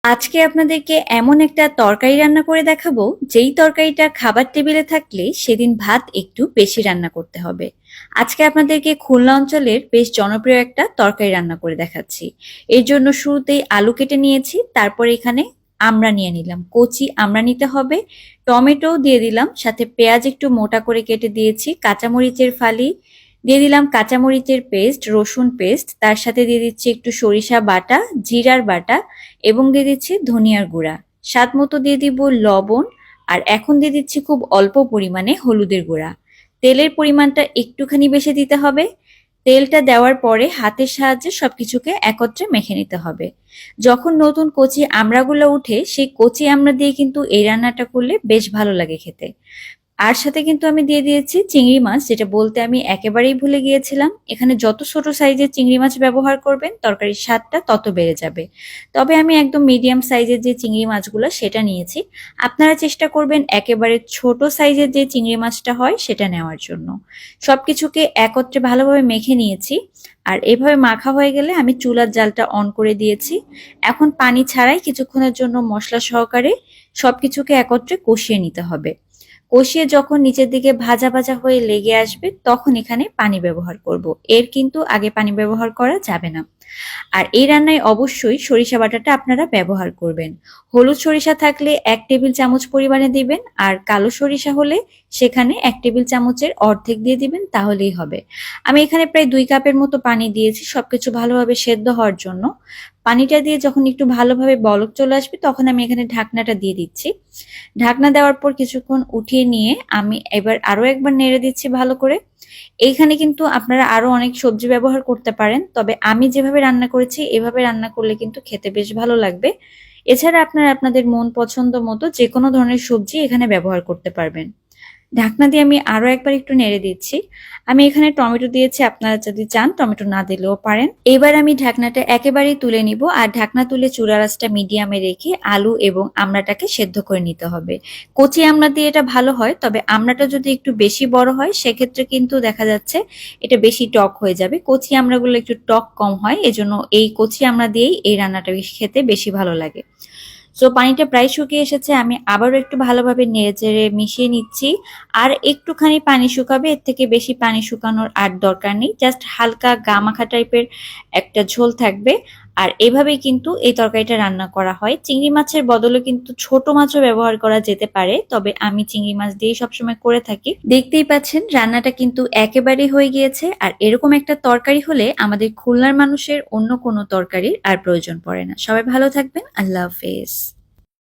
আজকে আপনাদেরকে এমন একটা তরকারি রান্না করে দেখাবো, যেই তরকারিটা খাবার টেবিলে থাকলে সেদিন ভাত একটু বেশি রান্না করতে হবে। আজকে আপনাদেরকে খুলনা অঞ্চলের বেশ জনপ্রিয় একটা তরকারি রান্না করে দেখাচ্ছি। এর জন্য শুরুতেই আলু কেটে নিয়েছি, তারপর এখানে আমড়া নিয়ে নিলাম, কচি আমড়া নিতে হবে। টমেটো দিয়ে দিলাম, সাথে পেঁয়াজ একটু মোটা করে কেটে দিয়েছি, কাঁচামরিচের ফালি দিয়ে দিলাম, কাঁচামরিচের পেস্ট, রসুন পেস্ট, তার সাথে দিয়ে দিচ্ছি একটু সরিষা বাটা, জিরার বাটা এবং দিয়ে দিচ্ছি ধনিয়ার গুঁড়া। স্বাদ মতো দিয়ে দিব লবণ। আর এখন দিয়ে দিচ্ছি খুব অল্প পরিমাণে হলুদের গুঁড়া। তেলের পরিমাণটা একটুখানি বেশি দিতে হবে। তেলটা দেওয়ার পরে হাতের সাহায্যে সবকিছুকে একত্রে মেখে নিতে হবে। যখন নতুন কচি আমড়াগুলো উঠে, সেই কচি আমড়া দিয়ে কিন্তু এই রান্নাটা করলে বেশ ভালো লাগে খেতে। আর সাথে কিন্তু আমি দিয়ে দিয়েছি চিংড়ি মাছ, যেটা বলতে আমি একেবারেই ভুলে গিয়েছিলাম। এখানে যত ছোট সাইজের চিংড়ি মাছ ব্যবহার করবেন তরকারির স্বাদটা তত বেড়ে যাবে। তবে আমি একদম মিডিয়াম সাইজের যে চিংড়ি মাছগুলো সেটা নিয়েছি। আপনারা চেষ্টা করবেন একেবারে ছোট সাইজের যে চিংড়ি মাছটা হয় সেটা নেওয়ার জন্য। সবকিছুকে একত্রে ভালোভাবে মেখে নিয়েছি। আর এভাবে মাখা হয়ে গেলে আমি চুলার জালটা অন করে দিয়েছি। এখন পানি ছাড়াই কিছুক্ষণের জন্য মশলা সহকারে সবকিছুকে একত্রে কষিয়ে নিতে হবে। কষিয়ে যখন নিচের দিকে ভাজা ভাজা হয়ে লেগে আসবে, তখন এখানে পানি ব্যবহার করব। এর কিন্তু আগে পানি ব্যবহার করা যাবে না। আর এই রান্নায় অবশ্যই সরিষা বাটাটা আপনারা ব্যবহার করবেন। হলুদ সরিষা থাকলে 1 টেবিল চামচ পরিমাণে দিবেন, আর কালো সরিষা হলে সেখানে 1 টেবিল চামচের অর্ধেক দিয়ে দিবেন, তাহলেই হবে। আমি এখানে প্রায় 2 কাপের মতো পানি দিয়েছি সবকিছু ভালোভাবে সেদ্ধ হওয়ার জন্য। পানিটা দিয়ে যখন একটু ভালোভাবে বলক চলে আসবে, তখন আমি এখানে ঢাকনাটা দিয়ে দিচ্ছি। ঢাকনা দেওয়ার পর কিছুক্ষণ উঠিয়ে নিয়ে আমি এবার আরো একবার নেড়ে দিচ্ছি ভালো করে। এইখানে কিন্তু আপনারা আরো অনেক সবজি ব্যবহার করতে পারেন, তবে আমি যেভাবে রান্না করেছি এভাবে রান্না করলে কিন্তু খেতে বেশ ভালো লাগবে। এছাড়া আপনারা আপনাদের মন পছন্দ মতো যে কোনো ধরনের সবজি এখানে ব্যবহার করতে পারবেন। ঢাকনা দিয়ে আমি আরো একবার একটু নেড়ে দিচ্ছি। আমি এখানে টমেটো দিয়েছি, আপনারা যদি চান টমেটো না দিলেও পারেন। এবার আমি ঢাকনাটা একেবারেই তুলে নিব, আর ঢাকনা তুলে চুলার আঁচটা মিডিয়ামে রেখে আলু এবং আমড়াটাকে সেদ্ধ করে নিতে হবে। কচি আমড়া দিয়ে এটা ভালো হয়, তবে আমড়াটা যদি একটু বেশি বড় হয় সেক্ষেত্রে কিন্তু দেখা যাচ্ছে এটা বেশি টক হয়ে যাবে। কচি আমড়াগুলো একটু টক কম হয়, এজন্য এই কচি আমড়া দিয়েই এই রান্নাটা খেতে বেশি ভালো লাগে। সো পানিটা প্রায় শুকিয়ে এসেছে, আমি আবারও একটু ভালোভাবে নেড়েচেড়ে মিশিয়ে নিচ্ছি। আর একটুখানি পানি শুকাবে, এর থেকে বেশি পানি শুকানোর আর দরকার নেই। জাস্ট হালকা গা মাখা টাইপের একটা ঝোল থাকবে। আর এভাবেই কিন্তু এই তরকারিটা রান্না করা হয়। চিংড়ি মাছের বদলে কিন্তু ছোট মাছও ব্যবহার করা যেতে পারে, তবে আমি চিংড়ি মাছ দিয়েই সবসময় করে থাকি। দেখতেই পাচ্ছেন রান্নাটা কিন্তু একেবারেই হয়ে গিয়েছে। আর এরকম একটা তরকারি হলে আমাদের খুলনার মানুষের অন্য কোনো তরকারির আর প্রয়োজন পড়ে না। সবাই ভালো থাকবেন। আল্লাহ হাফেজ।